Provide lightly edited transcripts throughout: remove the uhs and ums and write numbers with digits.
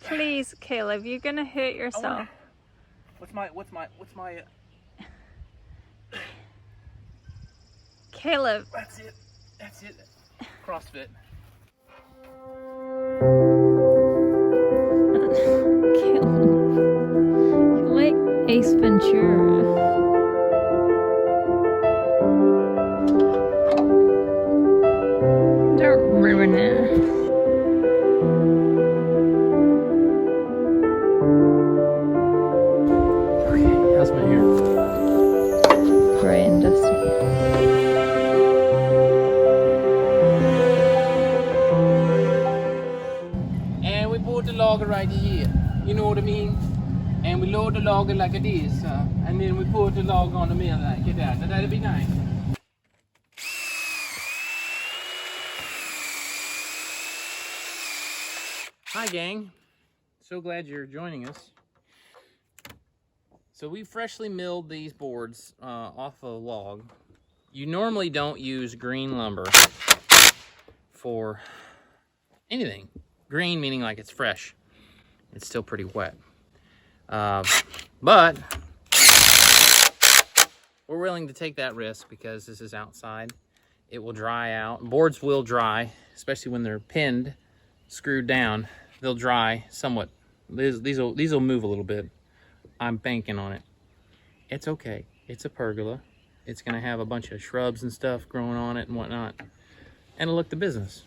Please, Caleb, you're gonna hurt yourself. What's my Caleb. That's it. CrossFit. Caleb. You're like Ace Ventura. Don't ruin it. Okay, how's my hair? Gray and dusty. And we bought the logger right here. You know what I mean? And we load the logger like this, and then we put the log on the mill like that. That'll be nice. Hi gang, so glad you're joining us. So we freshly milled these boards off a log. You normally don't use green lumber for anything. Green meaning like it's fresh. It's still pretty wet. But we're willing to take that risk because this is outside. It will dry out. Boards will dry, especially when they're pinned, screwed down. They'll dry somewhat. These will move a little bit. I'm banking on it. It's okay. It's a pergola. It's gonna have a bunch of shrubs and stuff growing on it and whatnot, and it'll look the business.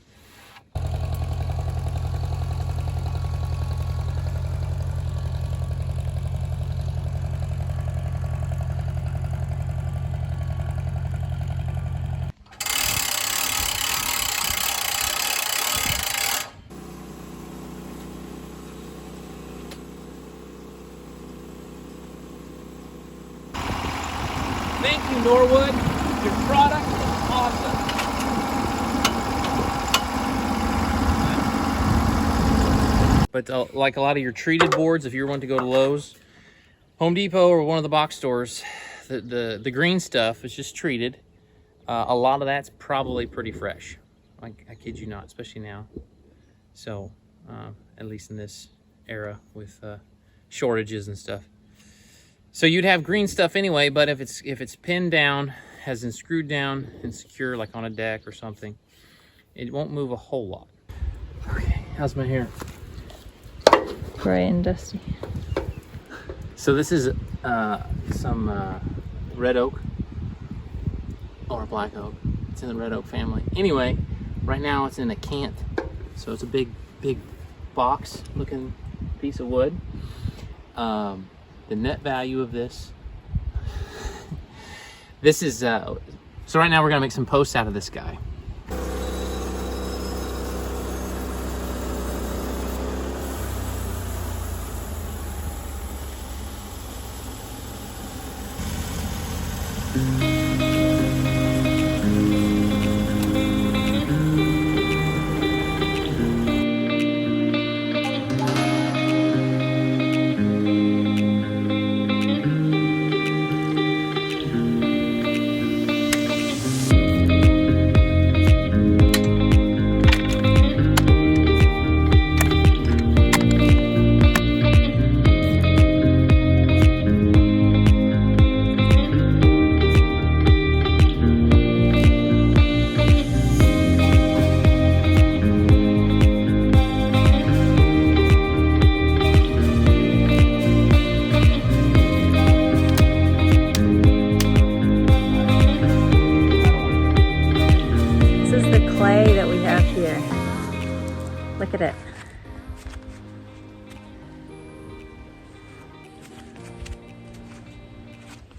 Thank you, Norwood. Your product is awesome. But like a lot of your treated boards, if you want to go to Lowe's, Home Depot, or one of the box stores, the green stuff is just treated. A lot of that's probably pretty fresh. I kid you not, especially now. So, at least in this era with shortages and stuff. So you'd have green stuff anyway, but if it's pinned down, as in screwed down and secure, like on a deck or something, it won't move a whole lot. Okay, how's my hair? Gray and dusty. So this is some red oak or black oak. It's in the red oak family. Anyway, right now it's in a cant, so it's a big box looking piece of wood. The net value of this is so right now we're gonna make some posts out of this guy. Look at it.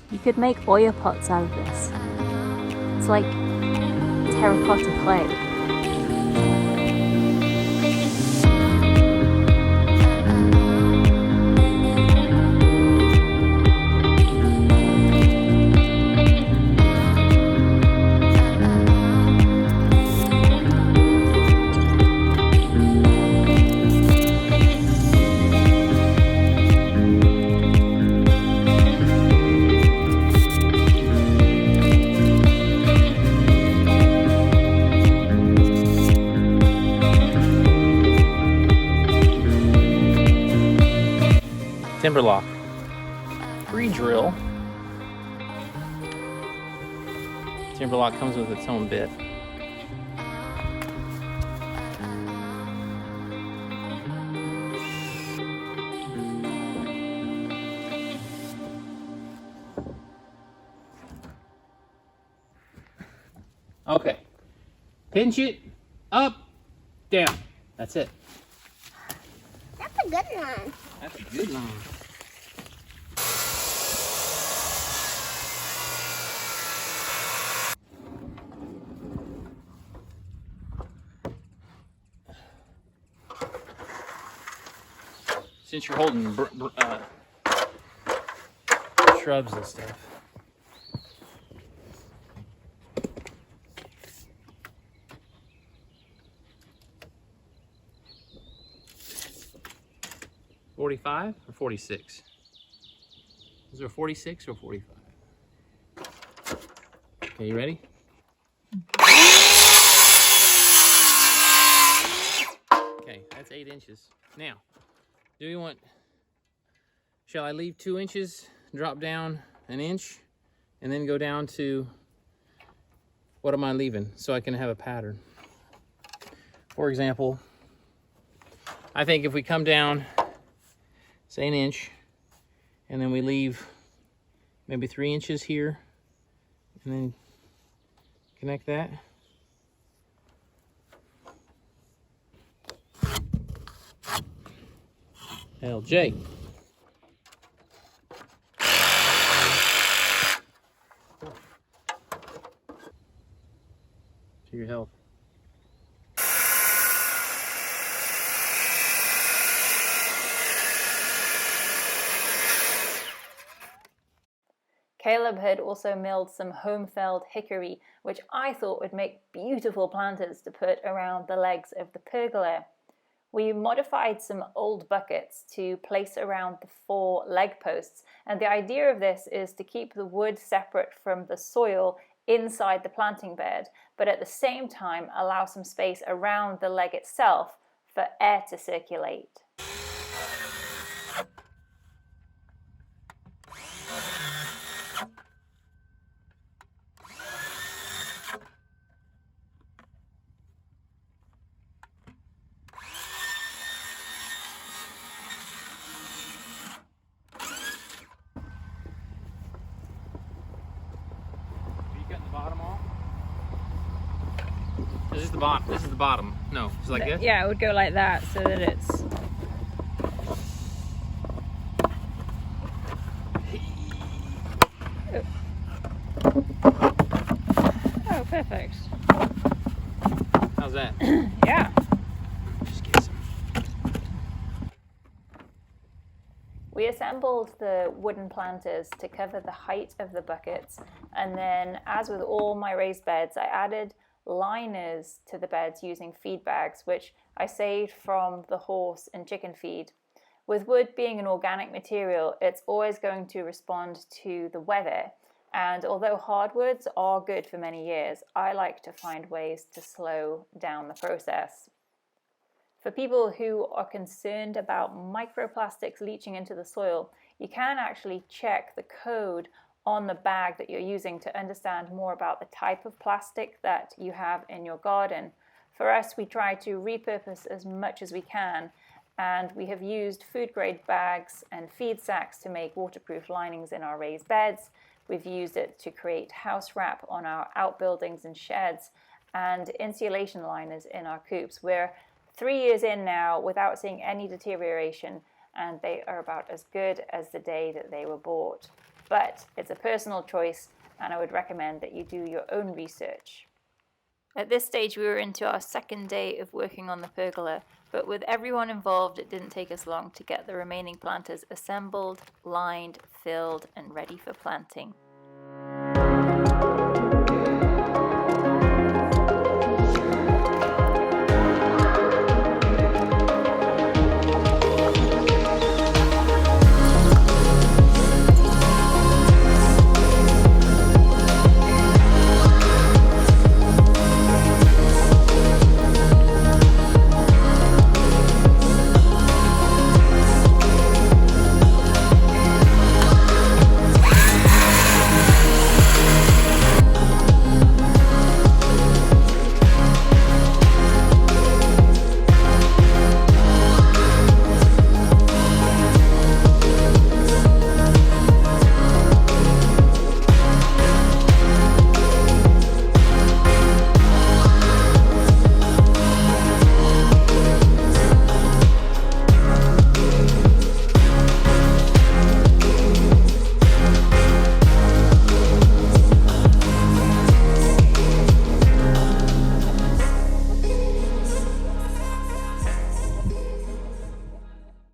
You could make oil pots out of this. It's like terracotta clay. timber lock. Pre-drill. Timber lock comes with its own bit. Okay. Pinch it. Up. Down. That's it. That's a good one. That's a good line. Since you're holding shrubs and stuff. $45 or 46? Is there 46 or 45? Okay, you ready? Okay, that's 8 inches. Now, do you want, shall I leave 2 inches, drop down an inch, and then go down to, what am I leaving? So I can have a pattern. For example, I think if we come down, say an inch, and then we leave maybe 3 inches here, and then connect that. LJ. To your health. Caleb had also milled some home-felled hickory, which I thought would make beautiful planters to put around the legs of the pergola. We modified some old buckets to place around the 4 leg posts, and the idea of this is to keep the wood separate from the soil inside the planting bed, but at the same time allow some space around the leg itself for air to circulate. Bottom off? This is the bottom. This is the bottom. No, it's like this? Yeah, it would go like that so that it's... Oh, perfect. How's that? Yeah. Just get some. We assembled the wooden planters to cover the height of the buckets, and then, as with all my raised beds, I added liners to the beds using feed bags, which I saved from the horse and chicken feed. With wood being an organic material, it's always going to respond to the weather, and although hardwoods are good for many years, I like to find ways to slow down the process. For people who are concerned about microplastics leaching into the soil, you can actually check the code on the bag that you're using to understand more about the type of plastic that you have in your garden. For us, we try to repurpose as much as we can, and we have used food-grade bags and feed sacks to make waterproof linings in our raised beds. We've used it to create house wrap on our outbuildings and sheds, and insulation liners in our coops. We're 3 years in now without seeing any deterioration, and they are about as good as the day that they were bought. But it's a personal choice, and I would recommend that you do your own research. At this stage, we were into our 2nd day of working on the pergola, but with everyone involved, it didn't take us long to get the remaining planters assembled, lined, filled, and ready for planting.